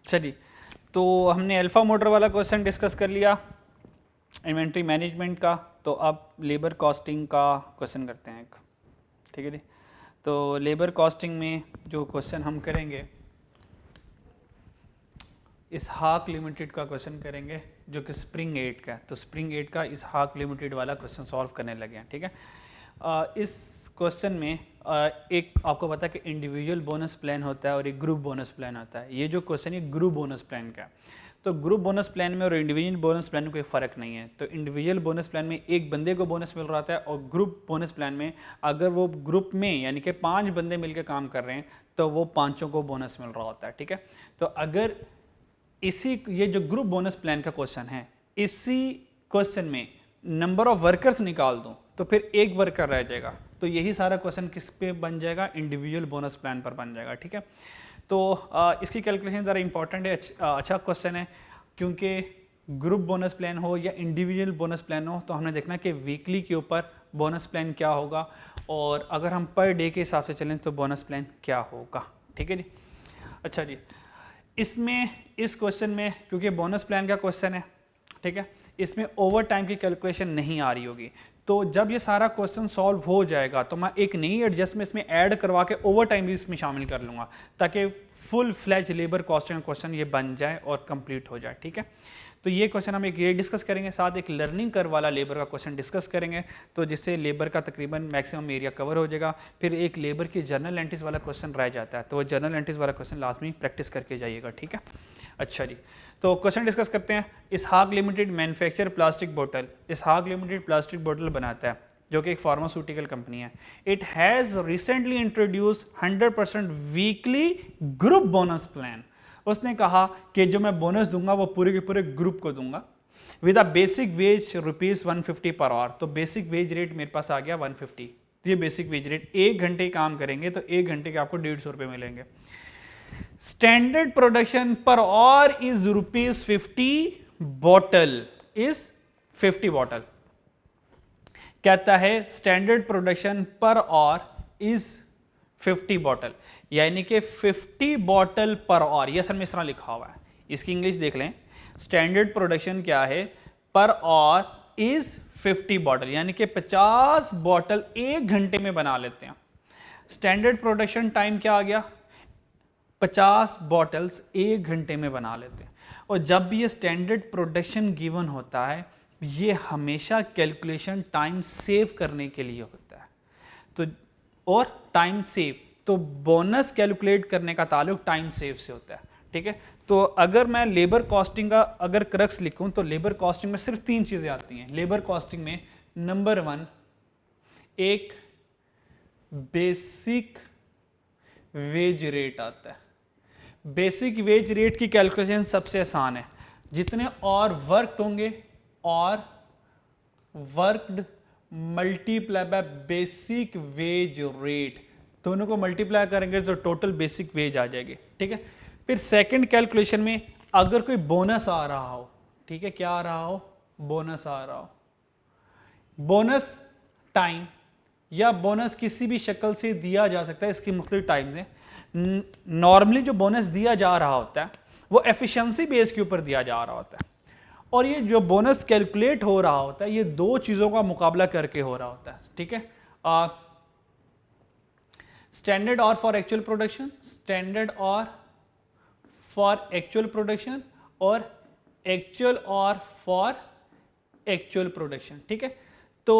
चलिए, तो हमने अल्फा मोटर वाला क्वेश्चन डिस्कस कर लिया, इन्वेंट्री मैनेजमेंट का। तो अब लेबर कॉस्टिंग का क्वेश्चन करते हैं एक, ठीक है जी। तो लेबर कॉस्टिंग में जो क्वेश्चन हम करेंगे, इसहाक लिमिटेड का क्वेश्चन करेंगे, जो कि स्प्रिंग 8 का है। तो स्प्रिंग 8 का इसहाक लिमिटेड वाला क्वेश्चन सॉल्व करने लगे हैं, ठीक है। इस क्वेश्चन में एक आपको पता है कि इंडिविजुअल बोनस प्लान होता है और एक ग्रुप बोनस प्लान होता है। ये जो क्वेश्चन है ग्रुप बोनस प्लान का है। तो ग्रुप बोनस प्लान में और इंडिविजुअल बोनस प्लान में कोई फ़र्क नहीं है। तो इंडिविजुअल बोनस प्लान में एक बंदे को बोनस मिल रहा था, और ग्रुप बोनस प्लान में अगर वो ग्रुप में यानी कि 5 बंदे मिलकर काम कर रहे हैं तो वो 5 को बोनस मिल रहा होता है, ठीक है। तो अगर ये जो ग्रुप बोनस प्लान का क्वेश्चन है, इसी क्वेश्चन में नंबर ऑफ वर्कर्स निकाल दूं तो फिर एक वर्कर रह जाएगा। तो यही सारा क्वेश्चन किस पे बन जाएगा, इंडिविजुअल बोनस प्लान पर बन जाएगा, ठीक है। तो इसकी कैलकुलेशन ज़रा इंपॉर्टेंट है, अच्छा क्वेश्चन है, क्योंकि ग्रुप बोनस प्लान हो या इंडिविजुअल बोनस प्लान हो तो हमने देखना कि वीकली के ऊपर बोनस प्लान क्या होगा, और अगर हम पर डे के हिसाब से चलें तो बोनस प्लान क्या होगा, ठीक है जी। अच्छा जी, इस क्वेश्चन में क्योंकि बोनस प्लान का क्वेश्चन है, ठीक है, इसमें ओवर टाइम की कैलकुलेशन नहीं आ रही होगी। तो जब ये सारा क्वेश्चन सॉल्व हो जाएगा तो मैं एक नई एडजस्टमेंट इसमें ऐड करवा के ओवर टाइम भी इसमें शामिल कर लूँगा, ताकि full fledge labour costing question ये बन जाए और कंप्लीट हो जाए, ठीक है। तो ये क्वेश्चन हम एक ये डिस्कस करेंगे, साथ एक लर्निंग कर्व वाला लेबर का क्वेश्चन डिस्कस करेंगे, तो जिससे लेबर का तकरीबन मैक्सिमम एरिया कवर हो जाएगा। फिर एक लेबर की जर्नल एंट्रीज वाला क्वेश्चन रह जाता है, तो वो जर्नल एंट्रीज वाला क्वेश्चन लाजमी प्रैक्टिस करके जाइएगा, ठीक है। अच्छा जी, तो क्वेश्चन डिस्कस करते हैं। इसहाक लिमिटेड मैन्युफैक्चर प्लास्टिक बोतल। इसहाक लिमिटेड प्लास्टिक बोतल बनाता है, जो कि एक फार्मास्यूटिकल कंपनी है। It has recently introduce 100% weekly group bonus plan. उसने कहा कि जो मैं बोनस दूंगा वो पूरे के पूरे ग्रुप को दूंगा, with a basic veg ₹150 per hour. तो बेसिक वेज रेट मेरे पास आ गया 150। ये बेसिक वेज रेट, 1 घंटे काम करेंगे तो 1 घंटे के आपको ₹150 मिलेंगे। Standard production per hour is ₹50, bottle is 50 bottle. कहता है standard production per hour is 50 bottle, यानी कि 50 बॉटल पर आवर। ये असल में इस तरह लिखा हुआ है, इसकी इंग्लिश देख लें। स्टैंडर्ड प्रोडक्शन क्या है, पर आवर इज 50 बॉटल, यानी कि 50 बॉटल 1 घंटे में बना लेते हैं। स्टैंडर्ड प्रोडक्शन टाइम क्या आ गया, 50 बॉटल्स 1 घंटे में बना लेते हैं। और जब भी ये स्टैंडर्ड प्रोडक्शन गिवन होता है, ये हमेशा कैलकुलेशन टाइम सेव करने के लिए होता है। तो और टाइम सेव, तो बोनस कैलकुलेट करने का ताल्लुक टाइम सेव से होता है, ठीक है। तो अगर मैं लेबर कॉस्टिंग का अगर क्रक्स लिखूं तो लेबर कॉस्टिंग में सिर्फ 3 चीजें आती हैं। लेबर कॉस्टिंग में नंबर 1 एक बेसिक वेज रेट आता है। बेसिक वेज रेट की कैलकुलेशन सबसे आसान है। जितने और वर्कड होंगे और worked multiply by basic wage rate, दोनों को मल्टीप्लाई करेंगे तो टोटल बेसिक वेज आ जाएगी, ठीक है। फिर सेकंड कैलकुलेशन में अगर कोई बोनस आ रहा हो, ठीक है, क्या आ रहा हो, बोनस आ रहा हो, बोनस टाइम या बोनस किसी भी शक्ल से दिया जा सकता है, इसकी मुख्तलिफ टाइम्स हैं। नॉर्मली जो बोनस दिया जा रहा होता है वो एफिशिएंसी बेस के ऊपर दिया जा रहा होता है, और ये जो बोनस कैलकुलेट हो रहा होता है ये 2 चीज़ों का मुकाबला करके हो रहा होता है, ठीक है। स्टैंडर्ड और फॉर एक्चुअल प्रोडक्शन, स्टैंडर्ड और फॉर एक्चुअल प्रोडक्शन, और एक्चुअल और फॉर एक्चुअल प्रोडक्शन, ठीक है। तो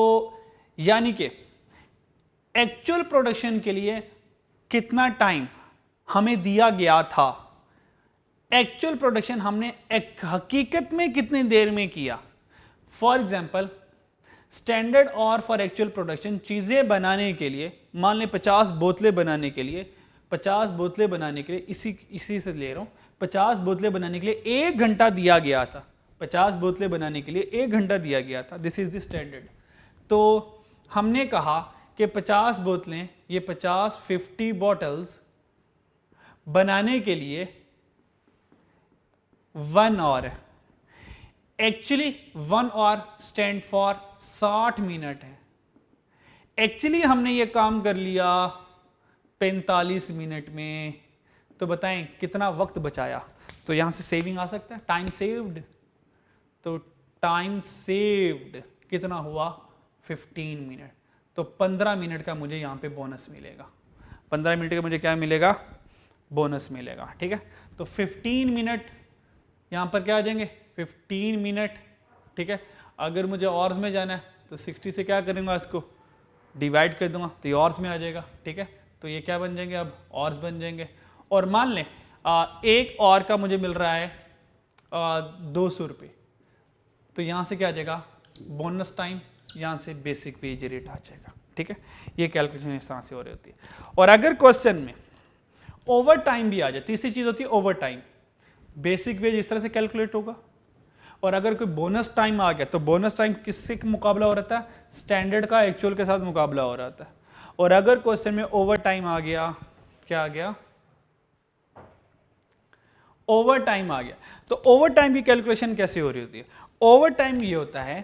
यानी कि एक्चुअल प्रोडक्शन के लिए कितना टाइम हमें दिया गया था, एक्चुअल प्रोडक्शन हमने एक हकीकत में कितनी देर में किया। फॉर एग्जांपल स्टैंडर्ड और फॉर एक्चुअल प्रोडक्शन, चीजें बनाने के लिए मान लें 50 बोतलें बनाने के लिए, 50 बोतलें बनाने के लिए इसी से ले रहा हूं, 50 बोतलें बनाने के लिए 1 घंटा दिया गया था। 50 बोतलें बनाने के लिए 1 घंटा दिया गया था, दिस इज द स्टैंडर्ड। तो हमने कहा कि 50 बोतलें, ये 50 बॉटल्स बनाने के लिए 1 आवर है। Actually 1 hour stand for 60 minute है। एक्चुअली हमने ये काम कर लिया 45 मिनट में, तो बताएं कितना वक्त बचाया। तो यहाँ से सेविंग आ सकता है, टाइम सेव्ड। तो टाइम सेव्ड कितना हुआ 15 मिनट। तो 15 मिनट का मुझे यहाँ पे बोनस मिलेगा, 15 मिनट का मुझे क्या मिलेगा, बोनस मिलेगा। ठीक है, तो 15 मिनट यहाँ पर क्या आ जाएंगे 15 मिनट। ठीक है, अगर मुझे ऑर्स में जाना है तो 60 से क्या करूँगा, इसको डिवाइड कर दूंगा तो ये ऑर्स में आ जाएगा। ठीक है, तो ये क्या बन जाएंगे, अब ऑर्स बन जाएंगे। और मान लें एक और का मुझे मिल रहा है 200 रुपये, तो यहाँ से क्या आ जाएगा बोनस टाइम, यहाँ से बेसिक वेज रेट आ जाएगा। ठीक है, ये कैलकुलेशन इस तरह से हो रही होती है। और अगर क्वेश्चन में ओवर टाइम भी आ जाए, तीसरी चीज होती है ओवर टाइम, बेसिक वेज इस तरह से कैलकुलेट होगा। और अगर कोई बोनस टाइम आ गया तो बोनस टाइम किससे मुकाबला हो रहा है, स्टैंडर्ड का एक्चुअल के साथ मुकाबला हो रहा था। और अगर क्वेश्चन में ओवर टाइम आ गया, क्या आ गया, ओवर टाइम आ गया, तो ओवर टाइम की कैलकुलेशन कैसे हो रही होती है। ओवर टाइम ये होता है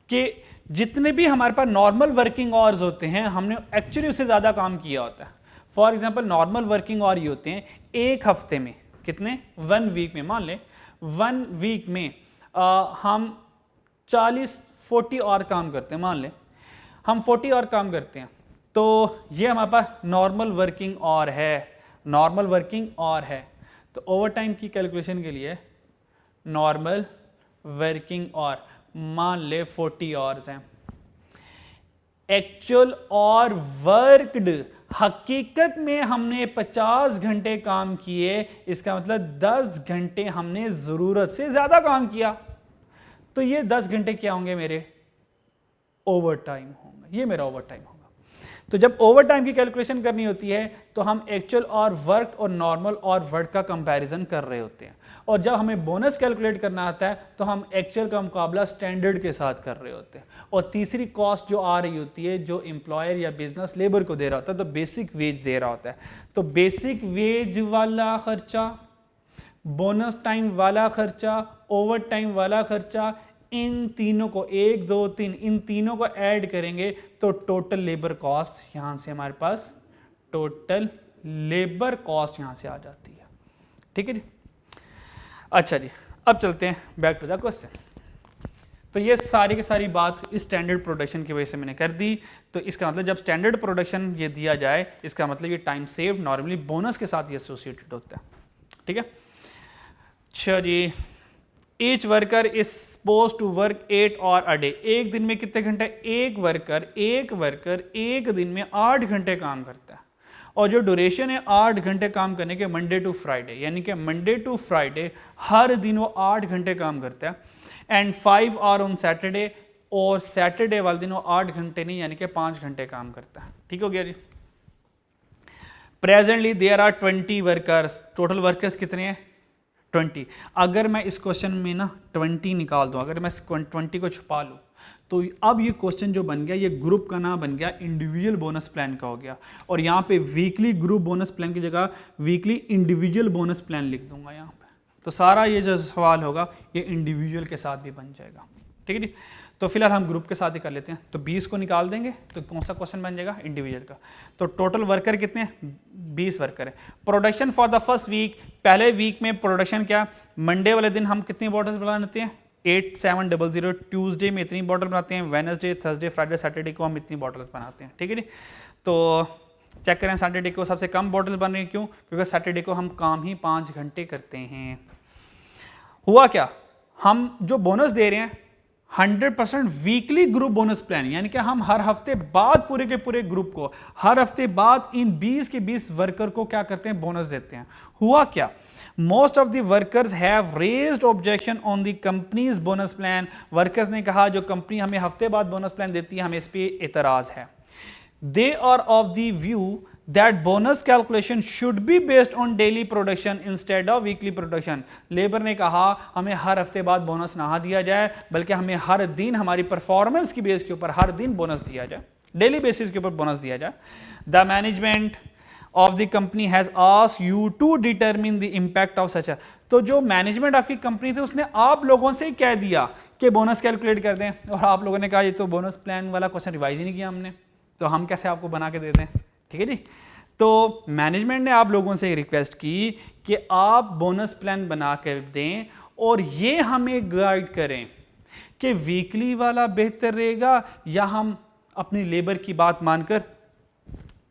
कि जितने भी हमारे पास नॉर्मल वर्किंग आवर्स होते हैं हमने एक्चुअली उससे ज्यादा काम किया होता है। For example normal working hour ये होते हैं एक हफ्ते में कितने, 1 वीक में, मान लें 1 वीक में हम 40-40 और काम करते हैं, मान लें हम 40 और काम करते हैं, तो ये हमारे पास नॉर्मल वर्किंग आवर है, नॉर्मल वर्किंग आवर है। तो ओवर टाइम की कैलकुलेशन के लिए नॉर्मल वर्किंग आवर मान ले 40 आवर्स हैं। एक्चुअल और वर्कड, हकीकत में हमने 50 घंटे काम किए, इसका मतलब 10 घंटे हमने जरूरत से ज्यादा काम किया, तो ये 10 घंटे क्या होंगे मेरे, ओवर टाइम होंगे, ये मेरा ओवर टाइम होगा। तो जब ओवर टाइम की कैलकुलेशन करनी होती है तो हम एक्चुअल और वर्क और नॉर्मल और वर्क का कंपैरिजन कर रहे होते हैं। और जब हमें बोनस कैलकुलेट करना आता है तो हम एक्चुअल का मुकाबला स्टैंडर्ड के साथ कर रहे होते हैं। और तीसरी कॉस्ट जो आ रही होती है जो एम्प्लॉयर या बिजनेस लेबर को दे रहा होता है, तो बेसिक वेज दे रहा होता है। तो बेसिक वेज वाला खर्चा, बोनस टाइम वाला खर्चा, ओवर टाइम वाला खर्चा, इन तीनों को 1 2 3 इन तीनों को ऐड करेंगे तो टोटल लेबर कॉस्ट यहां से हमारे पास टोटल लेबर कॉस्ट यहां से आ जाती है। ठीक है जी, अच्छा जी, अब चलते हैं बैक टू द क्वेश्चन। तो ये सारी की सारी बात स्टैंडर्ड प्रोडक्शन की वजह से मैंने कर दी। तो इसका मतलब जब स्टैंडर्ड प्रोडक्शन ये दिया जाए, इसका मतलब ये टाइम सेव नॉर्मली बोनस के साथ ये एसोसिएटेड होता है। ठीक है, अच्छा जी, each worker is suppose to work 8 hour a day. एक दिन में कितने घंटे, एक वर्कर एक दिन में 8 घंटे काम करता है। और जो ड्यूरेशन है 8 घंटे काम करने के मंडे टू फ्राइडे, यानी कि मंडे टू फ्राइडे हर दिन वो 8 घंटे काम करता है। एंड 5 आवर ऑन सैटरडे, और सैटरडे वाले दिन वो 8 घंटे नहीं यानी कि 5 घंटे काम करता है। ठीक हो गया जी। Presently there are 20 workers, total workers कितने हैं 20। अगर मैं इस क्वेश्चन में ना 20 निकाल दूं, अगर मैं 20 को छुपा लूं, तो अब ये क्वेश्चन जो बन गया ये ग्रुप का ना बन गया इंडिविजुअल बोनस प्लान का हो गया। और यहाँ पे वीकली ग्रुप बोनस प्लान की जगह वीकली इंडिविजुअल बोनस प्लान लिख दूंगा यहाँ पे। तो सारा ये जो सवाल होगा ये इंडिविजुअल के साथ भी बन जाएगा। ठीक है जी, तो फिलहाल हम ग्रुप के साथ ही कर लेते हैं। तो 20 को निकाल देंगे तो कौन सा क्वेश्चन बन जाएगा, इंडिविजुअल का। तो टोटल वर्कर कितने हैं, 20 वर्कर है। Production for the first week, पहले वीक में प्रोडक्शन क्या, मंडे वाले दिन हम कितनी बॉटल्स बनाते हैं 8700, ट्यूसडे में इतनी बॉटल बनाते हैं, वेडनेसडे, थर्सडे, फ्राइडे, सैटरडे को हम इतनी बॉटल्स बनाते हैं। ठीक है जी, तो चेक करें सैटरडे को सबसे कम बॉटल बन रही है, क्यों, क्योंकि सैटरडे को हम काम ही 5 घंटे करते हैं। हुआ क्या, हम जो बोनस दे रहे हैं 100% वीकली ग्रुप बोनस प्लान, यानी कि हम हर हफ्ते बाद पूरे के पूरे ग्रुप को हर हफ्ते बाद इन 20 के 20 वर्कर को क्या करते हैं, बोनस देते हैं। हुआ क्या, most of the workers have raised objection on the companies bonus plan. Workers ने कहा जो कंपनी हमें हफ्ते बाद बोनस प्लान देती है हमें इस पे एतराज है। They are of the view that bonus calculation should be based on daily production instead of weekly production। Labour ने कहा हमें हर हफ्ते बाद बोनस ना दिया जाए, बल्कि हमें हर दिन हमारी परफॉर्मेंस की बेस के ऊपर हर दिन बोनस दिया जाए, डेली बेसिस के ऊपर बोनस दिया जाए। The management of the company has asked you to determine the impact of such. तो जो मैनेजमेंट आपकी कंपनी थी उसने आप लोगों से कह दिया कि बोनस कैलकुलेट कर दें, और आप लोगों ने कहा ये तो बोनस प्लान वाला क्वेश्चन रिवाइज ही नहीं किया हमने, तो हम कैसे आपको बना के देते हैं। ठीक है जी, तो मैनेजमेंट ने आप लोगों से रिक्वेस्ट की कि आप बोनस प्लान बना कर दें और ये हमें गाइड करें कि वीकली वाला बेहतर रहेगा या हम अपनी लेबर की बात मानकर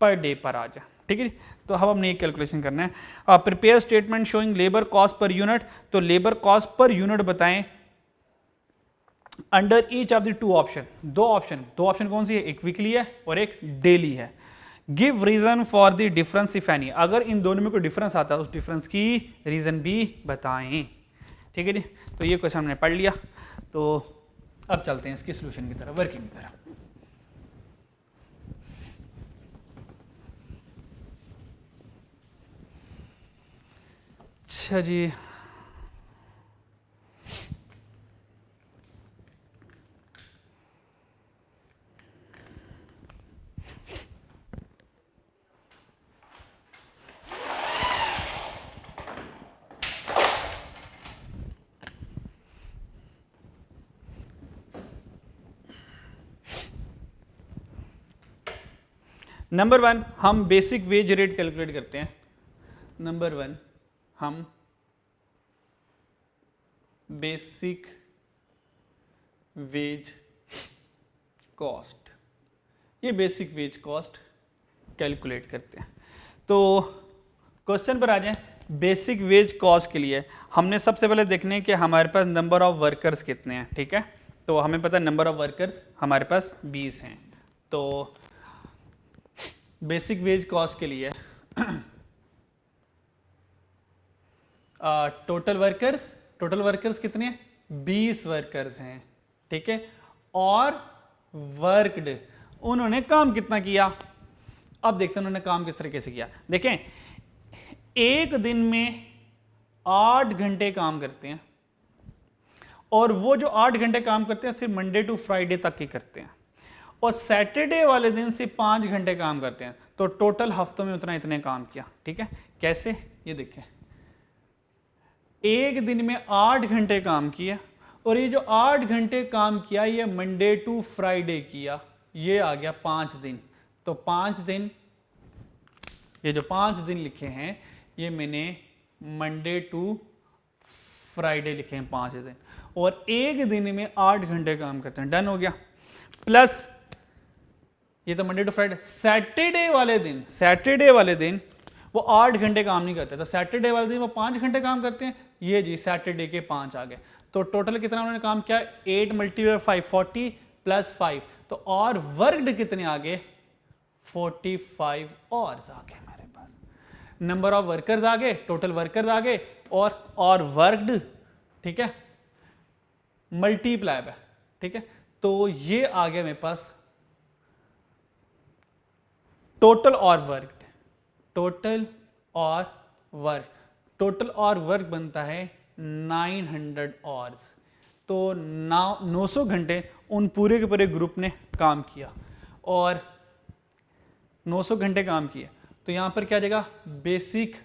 पर डे पर आ जाए। ठीक है, तो अब हमने एक कैलकुलेशन करना है। Prepare statement showing labour cost per unit, तो लेबर कॉस्ट पर यूनिट बताएं under each of the two option. दो ऑप्शन कौन सी है, एक वीकली है और एक डेली है। Give reason for the difference if any, अगर इन दोनों में कोई डिफरेंस आता है उस डिफरेंस की रीजन भी बताएं। ठीक है जी, तो ये क्वेश्चन हमने पढ़ लिया। तो अब चलते हैं इसकी सोल्यूशन की तरफ, वर्किंग की तरफ। अच्छा जी, नंबर 1 हम बेसिक वेज रेट कैलकुलेट करते हैं। नंबर 1 हम बेसिक वेज कॉस्ट, ये बेसिक वेज कॉस्ट कैलकुलेट करते हैं। तो क्वेश्चन पर आ जाएं। बेसिक वेज कॉस्ट के लिए हमने सबसे पहले देखने कि हमारे पास नंबर ऑफ वर्कर्स कितने हैं। ठीक है, तो हमें पता है नंबर ऑफ वर्कर्स हमारे पास 20 हैं। तो बेसिक वेज कॉस्ट के लिए टोटल वर्कर्स कितने हैं, 20 वर्कर्स हैं। ठीक है, और वर्कड उन्होंने काम कितना किया। अब देखते हैं उन्होंने काम किस तरीके से किया। देखें, एक दिन में 8 घंटे काम करते हैं और वो जो 8 घंटे काम करते हैं सिर्फ मंडे टू फ्राइडे तक ही करते हैं और सैटरडे वाले दिन सिर्फ 5 घंटे काम करते हैं। तो टोटल हफ्तों में इतने काम किया। ठीक है, कैसे, ये देखें, एक दिन में 8 घंटे काम किया और ये जो 8 घंटे काम किया ये मंडे टू फ्राइडे किया, ये आ गया 5 दिन। तो 5 दिन, ये जो 5 दिन लिखे हैं ये मैंने मंडे टू फ्राइडे लिखे हैं 5 दिन, और एक दिन में 8 घंटे काम करते हैं। डन हो गया। प्लस ये तो मंडे टू फ्राइडे, सैटरडे वाले दिन वो 8 घंटे काम नहीं करते, तो सैटरडे वाले दिन वो 5 घंटे काम करते हैं। ये जी सैटरडे के 5 आ गए। तो टोटल कितना उन्होंने काम किया, 8 × 5 40 प्लस 5, तो और वर्कड कितने आ गए, 45 आवर्स आ गए हमारे पास। नंबर ऑफ वर्कर्स आ गए, टोटल वर्कर्स आ गए और वर्कड, ठीक है, मल्टीप्लाई है। ठीक है, तो ये आ गया मेरे पास टोटल और वर्क बनता है 900 आवर्स। तो 900 घंटे उन पूरे के पूरे ग्रुप ने काम किया और 900 घंटे काम किया। तो यहां पर क्या आ जाएगा, basic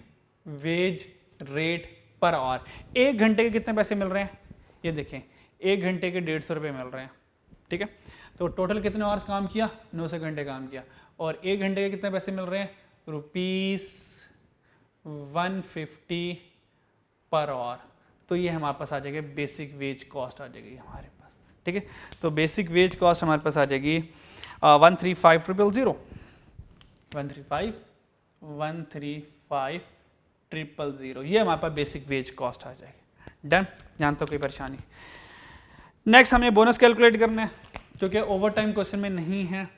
wage rate per hour. एक घंटे के कितने पैसे मिल रहे हैं, ये देखें, एक घंटे के 150 रुपये मिल रहे हैं। ठीक है, तो टोटल कितने आवर्स काम किया, 900 घंटे काम किया, और एक घंटे के कितने पैसे मिल रहे हैं, ₹150 पर आवर। तो ये हमारे पास आ जाएगी बेसिक वेज कॉस्ट आ जाएगी हमारे पास। ठीक है, तो बेसिक वेज कॉस्ट हमारे पास आ जाएगी 135,000, 135,000, ये हमारे पास बेसिक वेज कॉस्ट आ जाएगी। डन, यहाँ तो कोई परेशानी। नेक्स्ट हमें बोनस कैलकुलेट करना है, क्योंकि ओवर टाइम क्वेश्चन में नहीं है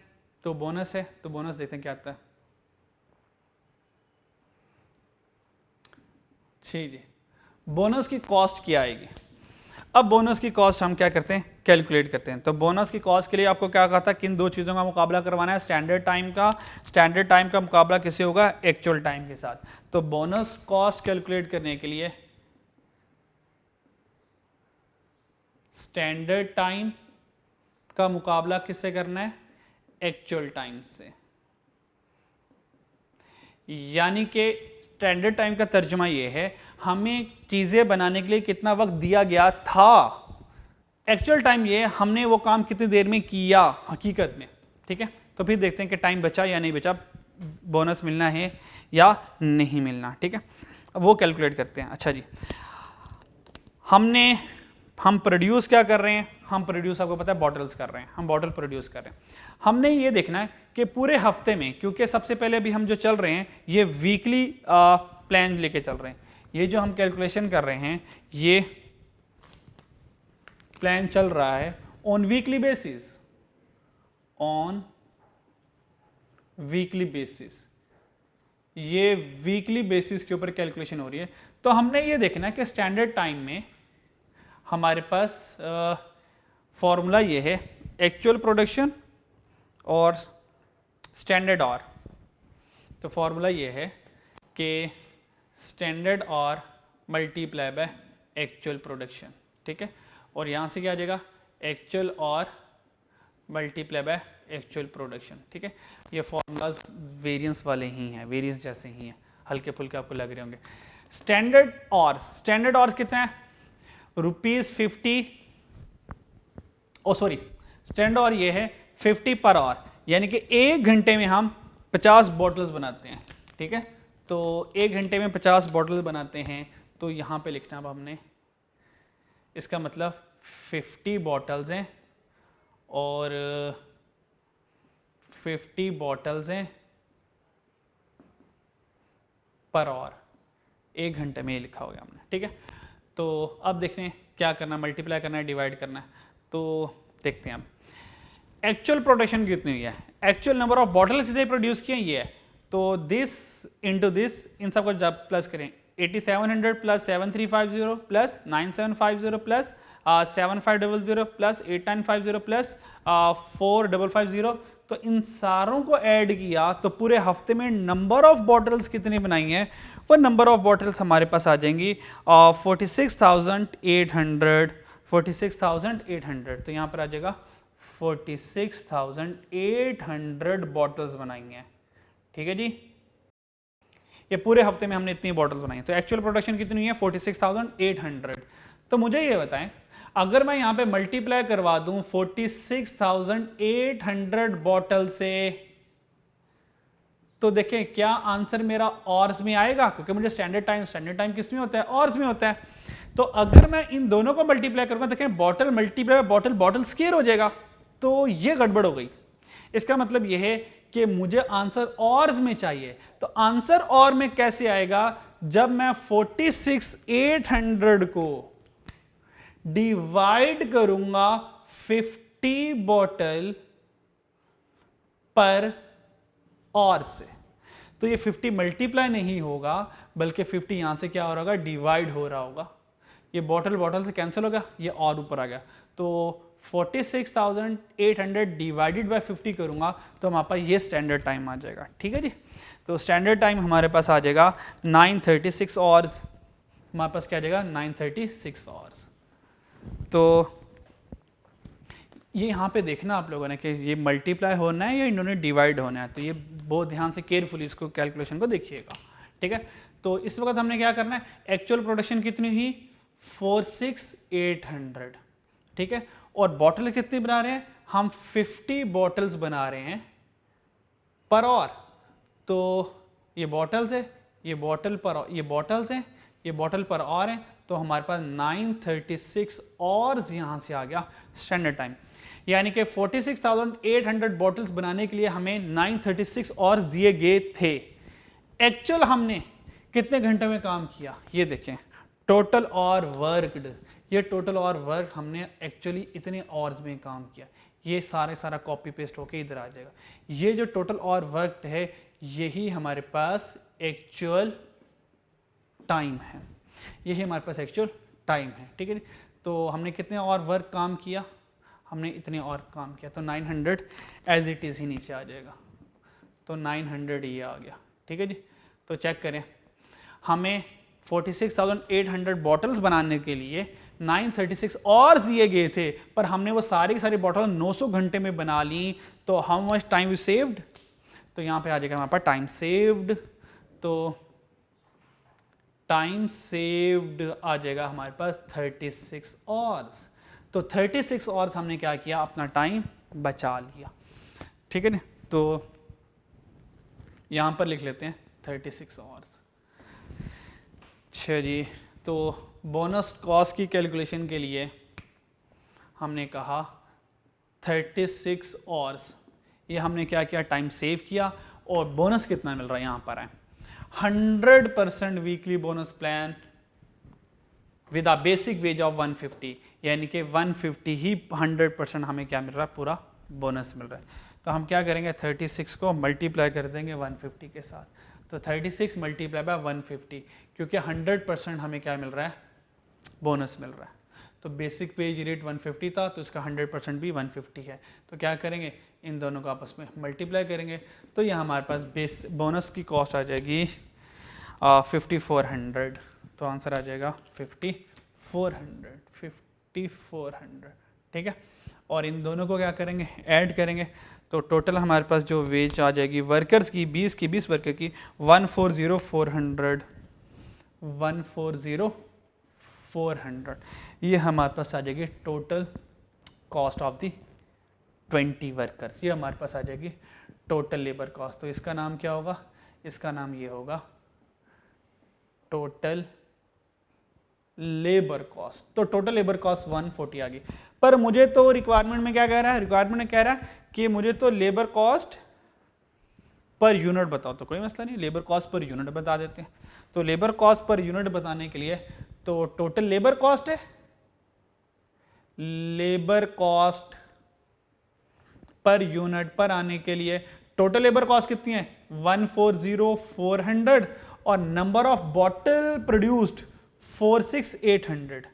तो बोनस है। तो बोनस देखते हैं क्या आता है। ठीक जी, बोनस की कॉस्ट क्या आएगी। अब बोनस की कॉस्ट हम क्या करते हैं, कैलकुलेट करते हैं। तो बोनस की कॉस्ट के लिए आपको क्या कहा था, किन दो चीज़ों का मुकाबला करवाना है, स्टैंडर्ड टाइम का मुकाबला किससे होगा, एक्चुअल टाइम के साथ। तो बोनस कॉस्ट कैलकुलेट करने के लिए स्टैंडर्ड टाइम का मुकाबला किससे करना है, एक्चुअल टाइम से। यानी कि स्टैंडर्ड टाइम का तर्जुमा यह है, हमें चीजें बनाने के लिए कितना वक्त दिया गया था, एक्चुअल टाइम ये हमने वो काम कितनी देर में किया हकीकत में। ठीक है, तो फिर देखते हैं कि टाइम बचा या नहीं बचा बोनस मिलना है या नहीं मिलना, ठीक है। अब वो कैलकुलेट करते हैं। अच्छा जी, हम प्रोड्यूस क्या कर रहे हैं, हम प्रोड्यूस आपको पता है बॉटल्स कर रहे हैं, हम बॉटल प्रोड्यूस कर रहे हैं। हमने ये देखना है कि पूरे हफ्ते में, क्योंकि सबसे पहले अभी हम जो चल रहे हैं ये वीकली प्लान लेके चल रहे हैं, ये जो हम कैलकुलेशन कर रहे हैं ये प्लान चल रहा है on weekly basis, on weekly basis, ये वीकली बेसिस के ऊपर कैलकुलेशन हो रही है। तो हमने ये देखना है कि स्टैंडर्ड टाइम में हमारे पास फॉर्मूला ये है एक्चुअल प्रोडक्शन और स्टैंडर्ड आवर। तो फॉर्मूला ये है कि standard our multiply by actual production, ठीक है। और यहाँ से क्या आ जाएगा, actual our multiply by actual production, ठीक है। ये फॉर्मूलाज वेरिएंस वाले ही हैं, वेरिएंस जैसे ही हैं, हल्के फुल्के आपको लग रहे होंगे। स्टैंडर्ड आवर्स कितने हैं, ₹50, सॉरी स्टैंडर्ड आवर ये है 50 पर आवर, यानी कि 1 घंटे में हम 50 बॉटल्स बनाते हैं, ठीक है। तो 1 घंटे में 50 बॉटल बनाते हैं, तो यहाँ पे लिखना अब हमने, इसका मतलब 50 बॉटल्स हैं और 50 बॉटल्स हैं पर आवर, 1 घंटे में ये लिखा हो गया हमने, ठीक है। तो अब देखते हैं क्या करना है, मल्टीप्लाई करना है, डिवाइड करना है। तो देखते हैं अब एक्चुअल प्रोडक्शन कितनी हुई है, एक्चुअल नंबर ऑफ बॉटल कितने प्रोड्यूस किए ये है। तो दिस इंटू दिस, इन सबको जब प्लस करें, 8700 plus 7350 plus 9750 plus 7500 plus 8950 plus 4550, तो इन सारों को ऐड किया तो पूरे हफ्ते में नंबर ऑफ बॉटल्स कितनी बनाई हैं, वो नंबर ऑफ बॉटल्स हमारे पास आ जाएंगी 46,800। तो यहाँ पर आ जाएगा 46,800 बॉटल्स बनाई हैं, ठीक है जी। ये पूरे हफ्ते में हमने इतनी बॉटल्स बनाई, तो एक्चुअल प्रोडक्शन कितनी है 46,800। तो मुझे ये बताएं, अगर मैं यहाँ पे मल्टीप्लाई करवा दूं 46,800 बॉटल से, तो देखें क्या आंसर मेरा ऑर्स में आएगा, क्योंकि मुझे स्टैंडर्ड टाइम किस में होता है, ऑर्स में होता है। तो अगर मैं इन दोनों को मल्टीप्लाई करूंगा, देखें bottle multiply bottle, bottle square हो जाएगा, तो ये गड़बड़ हो गई। इसका मतलब यह है कि मुझे आंसर ऑर्स में चाहिए। तो आंसर और में कैसे आएगा, जब मैं 46,800 को डिवाइड करूंगा 50 बॉटल पर और से, तो ये 50 मल्टीप्लाई नहीं होगा, बल्कि 50 यहां से क्या हो रहा होगा, डिवाइड हो रहा होगा। ये बॉटल से कैंसिल हो गया, ये और ऊपर आ गया। तो 46,800 डिवाइडेड बाय 50 करूंगा तो हमारे पास ये स्टैंडर्ड टाइम आ जाएगा, ठीक है जी। तो स्टैंडर्ड टाइम हमारे पास आ जाएगा 936 आवर्स, हमारे पास क्या आ जाएगा 936 आवर्स। तो ये यहाँ पे देखना आप लोगों ने कि ये मल्टीप्लाई होना है या इन्होंने डिवाइड होना है, तो ये बहुत ध्यान से केयरफुली इसको कैलकुलेशन को देखिएगा, ठीक है। तो इस वक्त हमने क्या करना है, एक्चुअल प्रोडक्शन कितनी हुई 46,800, ठीक है। और बॉटल कितनी बना रहे हैं हम, 50 बॉटल्स बना रहे हैं पर और। तो ये बॉटल्स है, ये बॉटल पर, ये बॉटल्स हैं, ये बॉटल पर और हैं, तो हमारे पास 936 और यहां से आ गया स्टैंडर्ड टाइम। यानी कि 46,800 बॉटल्स बनाने के लिए हमें 936 और दिए गए थे। एक्चुअल हमने कितने घंटे में काम किया, ये देखें, टोटल और वर्कड, ये टोटल और वर्क हमने एक्चुअली इतने आवर्स में काम किया। ये सारा कॉपी पेस्ट होके इधर आ जाएगा। ये जो टोटल और वर्क है, यही हमारे पास एक्चुअल टाइम है, यही हमारे पास एक्चुअल टाइम है, ठीक है। तो हमने कितने और वर्क काम किया, हमने इतने और काम किया, तो 900 एज इट इज़ ही नीचे आ जाएगा। तो 900 ये आ गया, ठीक है जी। तो चेक करें, हमें 46,800 बॉटल्स बनाने के लिए 936 और दिए गए थे, पर हमने वो सारी की सारी बॉटल 900 घंटे में बना ली। तो how much time we saved, तो यहाँ पे आ जाएगा हमारे पास टाइम सेव्ड। तो टाइम सेव्ड आ जाएगा हमारे पास 36 आवर्स। तो 36 आवर्स हमने क्या किया, अपना टाइम बचा लिया, ठीक है ना। तो यहाँ पर लिख लेते हैं 36 आवर्स। अच्छा जी, तो बोनस कॉस्ट की कैलकुलेशन के लिए हमने कहा 36 आवर्स, ये हमने क्या किया, टाइम सेव किया, और बोनस कितना मिल रहा है यहाँ पर है 100% weekly bonus plan with a basic ways of 150, यानी कि 150 ही 100% हमें क्या मिल रहा है, पूरा बोनस मिल रहा है। तो हम क्या करेंगे, 36 को मल्टीप्लाई कर देंगे 150 के साथ, तो 36 मल्टीप्लाई बाय 150, क्योंकि 100% हमें क्या मिल रहा है, बोनस मिल रहा है। तो बेसिक वेज रेट 150 था, तो इसका 100% भी 150 है। तो क्या करेंगे, इन दोनों को आपस में मल्टीप्लाई करेंगे, तो ये हमारे पास बोनस की कॉस्ट आ जाएगी 5400। तो आंसर आ जाएगा 5400, ठीक है। और इन दोनों को क्या करेंगे, ऐड करेंगे, तो टोटल हमारे पास जो वेज आ जाएगी वर्कर्स की 20 वर्कर की 140,400, ये हमारे पास आ जाएगी total cost of the 20 workers. ये हमारे पास आ जाएगी टोटल लेबर कॉस्ट। तो इसका नाम क्या होगा, इसका नाम ये होगा टोटल लेबर कॉस्ट। तो टोटल लेबर कॉस्ट 140 आ गई। पर मुझे तो रिक्वायरमेंट में क्या कह रहा है, रिक्वायरमेंट में कह रहा है कि मुझे तो लेबर कॉस्ट पर यूनिट बताओ। तो कोई मसला नहीं, लेबर कॉस्ट पर यूनिट बता देते हैं। तो लेबर कॉस्ट पर यूनिट बताने के लिए तो टोटल लेबर कॉस्ट है, लेबर कॉस्ट पर यूनिट पर आने के लिए टोटल लेबर कॉस्ट कितनी है 140,400 और number of bottle produced 46,800।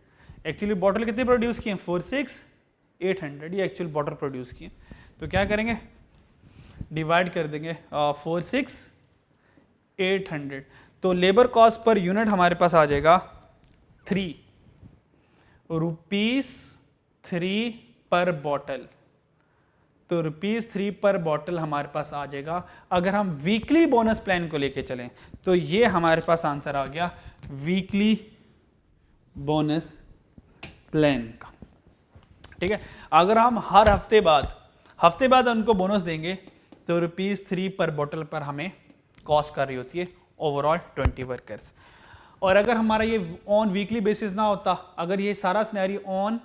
Actually bottle कितनी प्रोड्यूस किए 46,800, ये एक्चुअल बॉटल प्रोड्यूस किए। तो क्या करेंगे, डिवाइड कर देंगे 46,800। तो लेबर कॉस्ट पर यूनिट हमारे पास आ जाएगा 3 रुपीस 3 पर बॉटल। तो ₹3 पर बॉटल हमारे पास आ जाएगा। अगर हम वीकली बोनस प्लान को लेके चलें तो ये हमारे पास आंसर आ गया वीकली बोनस प्लान का, ठीक है। अगर हम हर हफ्ते बाद उनको बोनस देंगे तो ₹3 पर बॉटल पर हमें कॉस्ट कर रही होती है ओवरऑल 20 वर्कर्स। और अगर हमारा ये ऑन वीकली बेसिस ना होता, अगर ये सारा सिनेरियो ऑन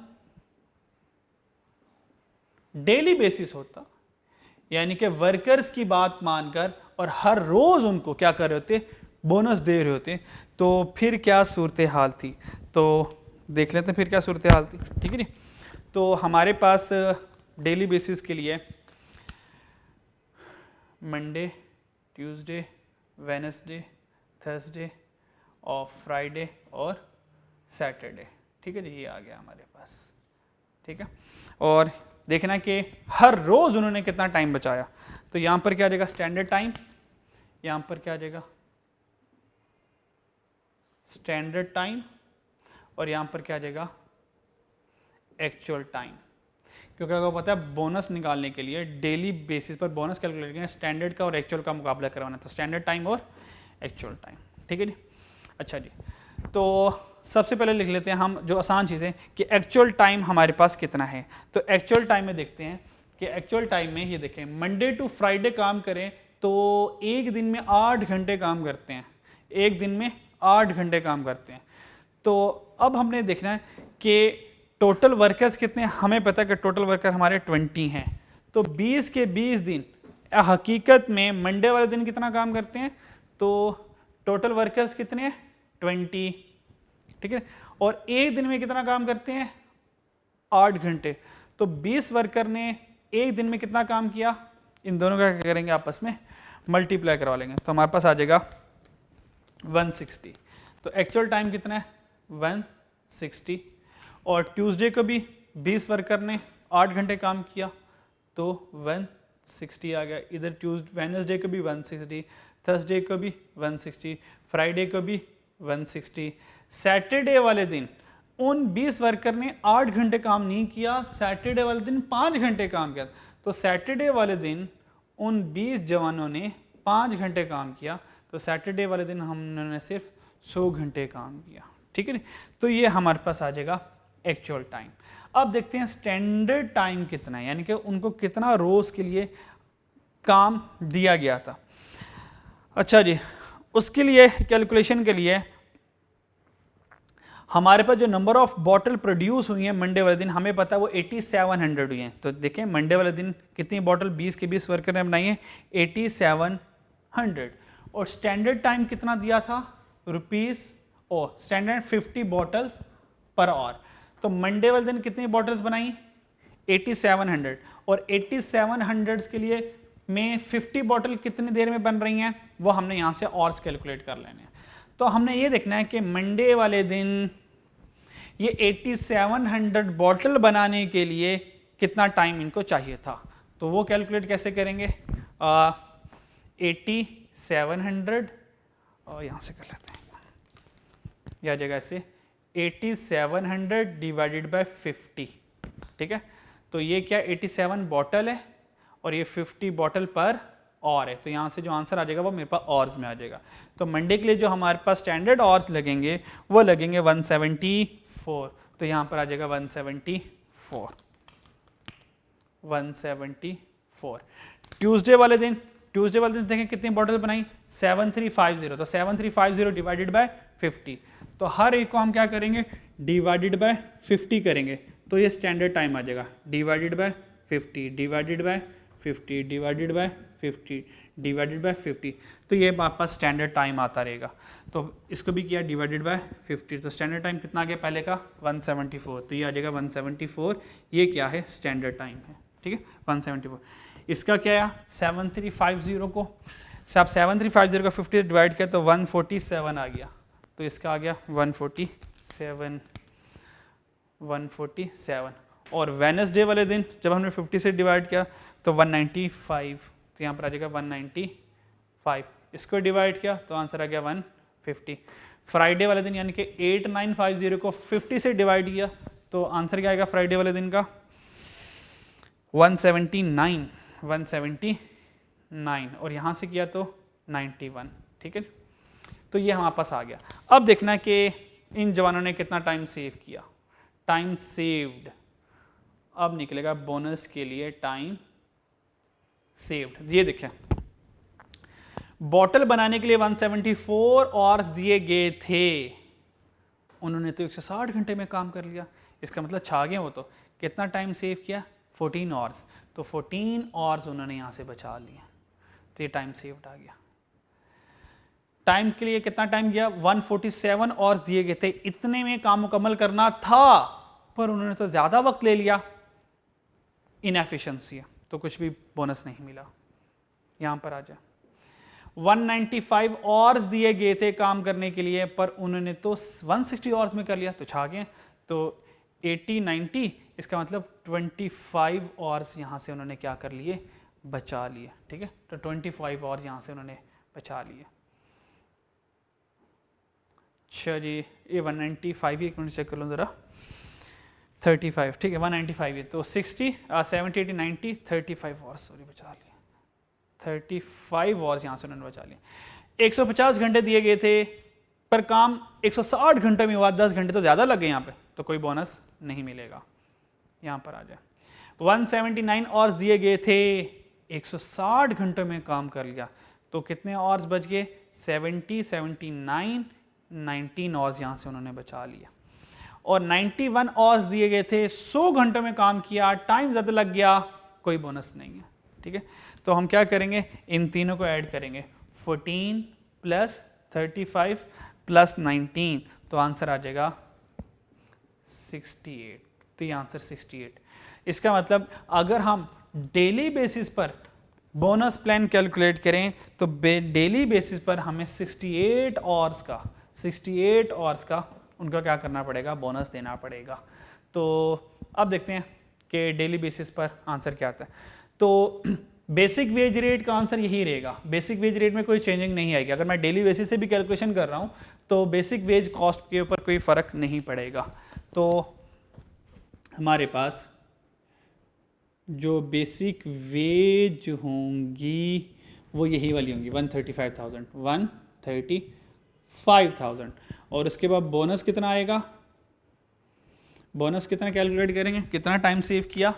डेली बेसिस होता, यानी कि वर्कर्स की बात मानकर और हर रोज उनको क्या कर रहे होते, बोनस दे रहे होते, तो फिर क्या सूरत हाल थी। तो देख लेते हैं फिर क्या सूरत हाल थी, ठीक है जी। तो हमारे पास डेली बेसिस के लिए मंडे, ट्यूसडे, वेडनेसडे, थर्सडे और फ्राइडे और सैटरडे, ठीक है जी, ये आ गया हमारे पास, ठीक है। और देखना कि हर रोज उन्होंने कितना टाइम बचाया। तो यहां पर क्या आ जाएगा स्टैंडर्ड टाइम, यहां पर क्या आ जाएगा स्टैंडर्ड टाइम, और यहां पर क्या आ जाएगा एक्चुअल टाइम। क्योंकि अगर पता है बोनस निकालने के लिए डेली बेसिस पर बोनस कैलकुलेट करना, स्टैंडर्ड का और एक्चुअल का मुकाबला करवाना, तो स्टैंडर्ड टाइम और एक्चुअल टाइम, ठीक है जी। अच्छा जी, तो सबसे पहले लिख लेते हैं हम जो आसान चीज़ें कि एक्चुअल टाइम हमारे पास कितना है। तो एक्चुअल टाइम में देखते हैं कि एक्चुअल टाइम में ये देखें, मंडे टू फ्राइडे काम करें तो एक दिन में 8 घंटे काम करते हैं, एक दिन में 8 घंटे काम करते हैं। तो अब हमने देखना है कि टोटल वर्कर्स कितने हैं। हमें पता है कि टोटल वर्कर हमारे 20 हैं। तो 20 के 20 दिन हकीकत में मंडे वाले दिन कितना काम करते हैं, तो टोटल वर्कर्स कितने हैं 20, ठीक है। और एक दिन में कितना काम करते हैं 8 घंटे। तो 20 वर्कर ने एक दिन में कितना काम किया, इन दोनों का क्या करेंगे आपस में मल्टीप्लाई करवा लेंगे, तो हमारे पास आ जाएगा 160। तो एक्चुअल टाइम कितना है 160। और ट्यूसडे को भी 20 वर्कर ने 8 घंटे काम किया तो 160 आ गया। इधर वेडनेसडे को भी 160, थर्सडे को भी 160, फ्राइडे को भी 160। सैटरडे वाले दिन उन 20 वर्कर ने 8 घंटे काम नहीं किया, सैटरडे वाले दिन 5 घंटे काम किया। तो सैटरडे वाले दिन उन 20 जवानों ने 5 घंटे काम किया, तो सैटरडे वाले दिन हमने सिर्फ 100 घंटे काम किया, ठीक है। तो ये हमारे पास आ जाएगा एक्चुअल टाइम। अब देखते हैं स्टैंडर्ड टाइम कितना है, यानी कि उनको कितना रोज के लिए काम दिया गया था। अच्छा जी, उसके लिए कैलकुलेशन के लिए हमारे पास जो नंबर ऑफ बॉटल प्रोड्यूस हुई है मंडे वाले दिन, हमें पता है वो 8700 हुई हैं। तो देखें मंडे वाले दिन कितनी बॉटल 20 के 20 वर्कर ने बनाई है, 8700। और स्टैंडर्ड टाइम कितना दिया था, स्टैंडर्ड 50 बॉटल्स पर आवर। तो मंडे वाले दिन कितनी बॉटल्स बनाई, 8700। और 8700 के लिए में 50 बॉटल कितनी देर में बन रही हैं, वो हमने यहाँ से आवर्स कैलकुलेट कर लेने हैं। तो हमने ये देखना है कि मंडे वाले दिन ये 8700 बॉटल बनाने के लिए कितना टाइम इनको चाहिए था। तो वो कैलकुलेट कैसे करेंगे, 8700 और यहाँ से कर लेते हैं, यह जगह से 8700 डिवाइडेड बाय 50, ठीक है। तो ये क्या 87 बॉटल है और ये 50 बॉटल पर और है। तो यहाँ से जो आंसर आ जाएगा वो मेरे पास ऑर्स में आ जाएगा। तो मंडे के लिए जो हमारे पास स्टैंडर्ड ऑर्स लगेंगे वो लगेंगे 174। तो यहाँ पर आ जाएगा 174। ट्यूसडे वाले दिन देखें कितनी बॉटल बनाई, 7350। तो 7350 डिवाइडेड बाय 50। तो हर एक को हम क्या करेंगे, डिवाइडेड बाय 50 करेंगे। तो ये स्टैंडर्ड टाइम आ जाएगा, divided by 50 divided by 50 divided by 50 divided by 50। तो ये वापस स्टैंडर्ड टाइम आता रहेगा। तो इसको भी किया डिवाइडेड बाय 50। तो स्टैंडर्ड टाइम कितना आ गया पहले का, 174। तो ये आ जाएगा 174। ये क्या है, स्टैंडर्ड टाइम है, ठीक है, 174। इसका क्या है, 7350 को आप 7350 का 50 डिवाइड किया तो 147 आ गया। तो इसका आ गया 147। और वेडनेसडे वाले दिन जब हमने 50 से डिवाइड किया तो 195। तो यहाँ पर आ जाएगा 195। इसको डिवाइड किया तो आंसर आ गया 150। फ्राइडे वाले दिन यानी कि 8950 को 50 से डिवाइड किया तो आंसर क्या आएगा फ्राइडे वाले दिन का, 179। और यहाँ से किया तो 91, ठीक है। तो ये हमारे पास आ गया। अब देखना कि इन जवानों ने कितना टाइम सेव किया, टाइम सेव्ड। अब निकलेगा बोनस के लिए टाइम सेव्ड। ये देखें, बॉटल बनाने के लिए 174 आवर्स दिए गए थे, उन्होंने तो 160 घंटे में काम कर लिया। इसका मतलब छा गए वो। तो कितना टाइम सेव किया, 14 आवर्स। तो 14 आवर्स उन्होंने यहाँ से बचा लिया। तो ये टाइम सेव्ड आ गया। टाइम के लिए कितना टाइम गया, 147 आवर्स दिए गए थे, इतने में काम मुकम्मल करना था पर उन्होंने तो ज़्यादा वक्त ले लिया, इनएफिशिएंसी है, तो कुछ भी बोनस नहीं मिला। यहाँ पर आ जाए, 195 आवर्स दिए गए थे काम करने के लिए पर उन्होंने तो 160 आवर्स में कर लिया, तो छा गए। तो 80-90, इसका मतलब 25 आवर्स यहाँ से उन्होंने क्या कर लिए, बचा लिए, ठीक है। तो 25 आवर्स यहाँ से उन्होंने बचा लिए। अच्छा जी, ये 195 एक मिनट चेक कर लो ज़रा, 35, ठीक है, 195 है। तो 60, 70, 80, 90, 35 आवर्स सॉरी बचा लिए, 35 आवर्स यहाँ से उन्होंने बचा लिए। 150 घंटे दिए गए थे पर काम 160 घंटे में हुआ, 10 घंटे तो ज़्यादा लग गए यहाँ पे, तो कोई बोनस नहीं मिलेगा। यहाँ पर आ जाए, 179 आवर्स दिए गए थे, 160 घंटों में काम कर लिया, तो कितने आवर्स बच गए, 70, 79, 19 आवर्स यहाँ से उन्होंने बचा लिया। और 91 आवर्स दिए गए थे, 100 घंटों में काम किया, टाइम ज़्यादा लग गया, कोई बोनस नहीं है, ठीक है। तो हम क्या करेंगे, इन तीनों को ऐड करेंगे, 14 प्लस 35 प्लस 19, तो आंसर आ जाएगा 68। तो ये आंसर 68। इसका मतलब अगर हम डेली बेसिस पर बोनस प्लान कैलकुलेट करें तो डेली बेसिस पर हमें 68 आवर्स का उनका क्या करना पड़ेगा, बोनस देना पड़ेगा। तो अब देखते हैं कि डेली बेसिस पर आंसर क्या आता है। तो बेसिक वेज रेट का आंसर यही रहेगा, बेसिक वेज रेट में कोई चेंजिंग नहीं आएगी। अगर मैं डेली बेसिस से भी कैलकुलेशन कर रहा हूँ तो बेसिक वेज कॉस्ट के ऊपर कोई फ़र्क नहीं पड़ेगा। तो हमारे पास जो बेसिक वेज होंगी वो यही वाली होंगी, 135,000। और उसके बाद बोनस कितना आएगा, बोनस कितना कैलकुलेट करेंगे, कितना टाइम सेव किया,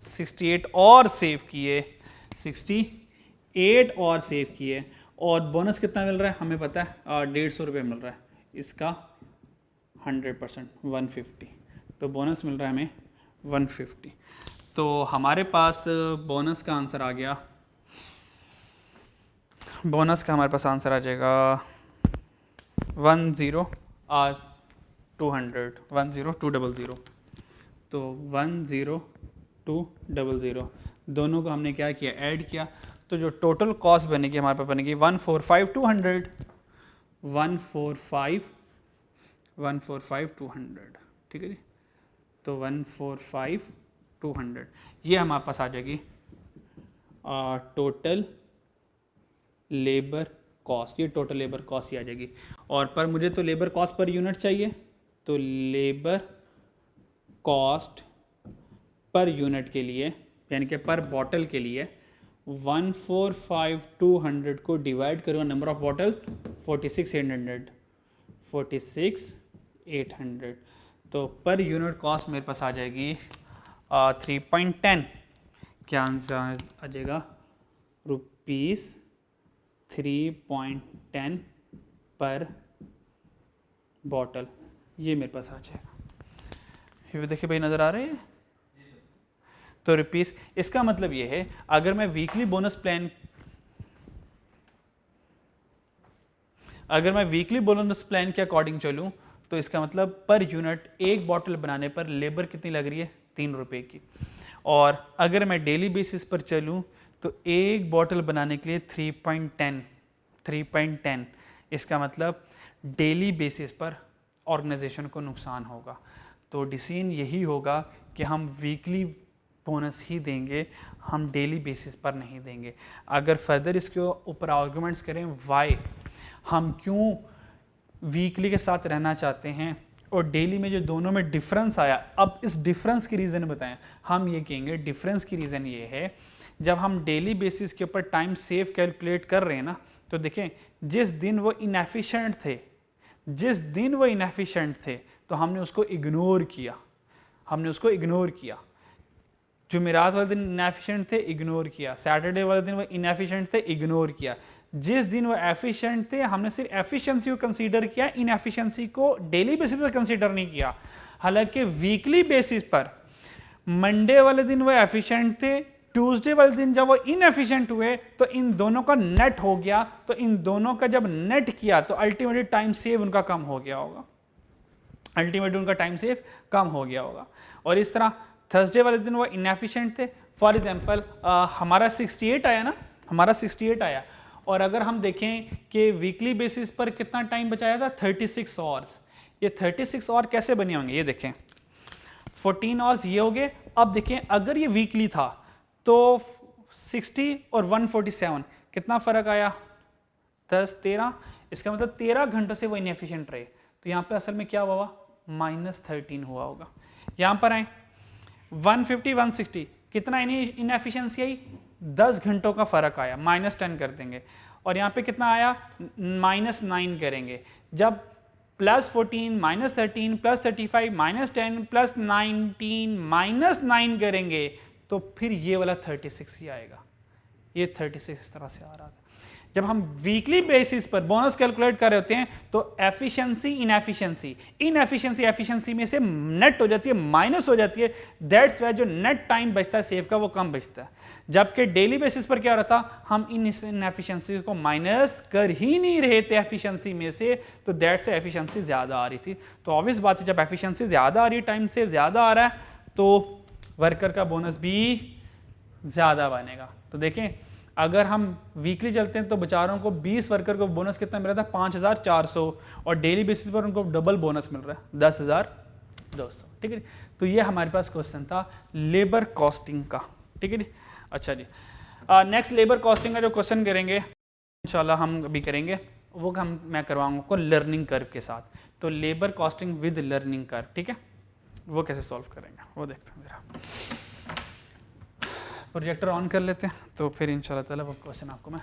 68 और सेव किए, 68 और सेव किए, और बोनस कितना मिल रहा है हमें पता है 150 रुपये मिल रहा है, इसका 100% 150, तो बोनस मिल रहा है हमें 150। तो हमारे पास बोनस का आंसर आ गया, बोनस का हमारे पास आंसर आ जाएगा 10200, तो 10200 दोनों को हमने क्या किया, ऐड किया, तो जो टोटल कॉस्ट बनेगी हमारे पास बनेगी 145,200, 145,200, ठीक है जी। तो 145,200 ये हमारे पास आ जाएगी टोटल लेबर कॉस्ट, ये टोटल लेबर कॉस्ट ही आ जाएगी। और पर मुझे तो लेबर कॉस्ट पर यूनिट चाहिए, तो लेबर कॉस्ट पर यूनिट के लिए यानी कि पर बॉटल के लिए 145,200 को डिवाइड करूँगा नंबर ऑफ बॉटल 46,800, तो पर यूनिट कॉस्ट मेरे पास आ जाएगी 3.10, क्या आंसर आ जाएगा ₹3.10 पर बॉटल, ये मेरे पास आ जाएगा। ये देखिए भाई नज़र आ रहे हैं, तो रुपीस, इसका मतलब ये है अगर मैं वीकली बोनस प्लान के अकॉर्डिंग चलूं तो इसका मतलब पर यूनिट एक बॉटल बनाने पर लेबर कितनी लग रही है 3 रुपए की, और अगर मैं डेली बेसिस पर चलूं तो एक बॉटल बनाने के लिए 3.10, इसका मतलब डेली बेसिस पर ऑर्गेनाइजेशन को नुकसान होगा। तो डिसीजन यही होगा कि हम वीकली बोनस ही देंगे, हम डेली बेसिस पर नहीं देंगे। अगर फर्दर इसके ऊपर आर्गुमेंट्स करें वाई हम क्यों वीकली के साथ रहना चाहते हैं और डेली में जो दोनों में डिफरेंस आया, अब इस डिफरेंस की रीज़न बताएं। हम ये कहेंगे डिफरेंस की रीज़न ये है, जब हम डेली बेसिस के ऊपर टाइम सेव कैलकुलेट कर रहे हैं ना, तो देखें जिस दिन वो इनएफिशिएंट थे तो हमने उसको इग्नोर किया, जुमेरात वाले दिन इनएफिशिएंट थे, इग्नोर किया, सैटरडे वाले दिन वो इनएफिशिएंट थे, इग्नोर किया, जिस दिन वो एफिशिएंट थे हमने सिर्फ एफिशिएंसी को कंसीडर किया, इनएफिशिएंसी को डेली बेसिस पर कंसीडर नहीं किया। हालांकि वीकली बेसिस पर मंडे वाले दिन वो एफिशिएंट थे, ट्यूसडे वाले दिन जब वो इनएफिशिएंट हुए तो इन दोनों का नेट हो गया, तो इन दोनों का जब नेट किया तो अल्टीमेटली टाइम सेव उनका कम हो गया होगा, और इस तरह थर्सडे वाले दिन वो इनएफिशिएंट थे। फॉर एग्जांपल हमारा 68 आया, और अगर हम देखें कि वीकली बेसिस पर कितना टाइम बचाया था 36 आवर्स, ये 36 आवर कैसे बने होंगे, ये देखें 14 आवर्स ये हो गए। अब देखें अगर ये वीकली था तो 60 और 147 कितना फ़र्क आया 10-13, इसका मतलब 13 घंटों से वो इनएफिशिएंट रहे, तो यहाँ पे असल में क्या हुआ -13 हुआ होगा। यहाँ पर आए 150-160 कितना इनएफिशिएंसी आई 10 घंटों का फ़र्क आया, -10 कर देंगे, और यहाँ पे कितना आया -9 करेंगे। जब +14 -13 +35 -10 +19 -9 करेंगे तो फिर ये वाला 36 ही आएगा, ये 36 इस तरह से आ रहा था। जब हम वीकली बेसिस पर बोनस कैलकुलेट कर रहे होते हैं तो एफिशिएंसी एफिशिएंसी में से नेट हो जाती है, माइनस हो जाती है, दैट्स वाई जो नेट टाइम बचता है सेव का वो कम बचता है। जबकि डेली बेसिस पर क्या हो रहा था, हम इन इनएफिशिएंसी को माइनस कर ही नहीं रहे थे एफिशिएंसी में से, तो दैट से एफिशिएंसी ज़्यादा आ रही थी। तो ऑब्वियस बात है जब एफिशिएंसी ज़्यादा आ रही है, टाइम सेव ज़्यादा आ रहा है, तो वर्कर का बोनस भी ज़्यादा बनेगा। तो देखें अगर हम वीकली चलते हैं तो बेचारों को 20 वर्कर को बोनस कितना मिल रहा था 5,400, और डेली बेसिस पर उनको डबल बोनस मिल रहा है 10,200, ठीक है। तो ये हमारे पास क्वेश्चन था लेबर कॉस्टिंग का, ठीक है जी। अच्छा जी, नेक्स्ट लेबर कॉस्टिंग का जो क्वेश्चन करेंगे इंशाल्लाह हम अभी करेंगे, वो मैं करवाऊंगा आपको लर्निंग कर्व के साथ। तो labour costing with learning curve, ठीक है, वो कैसे सॉल्व करेंगे वो देखते हैं जरा। प्रोजेक्टर ऑन कर लेते हैं तो फिर इंशाल्लाह ताला वो क्वेश्चन आपको मैं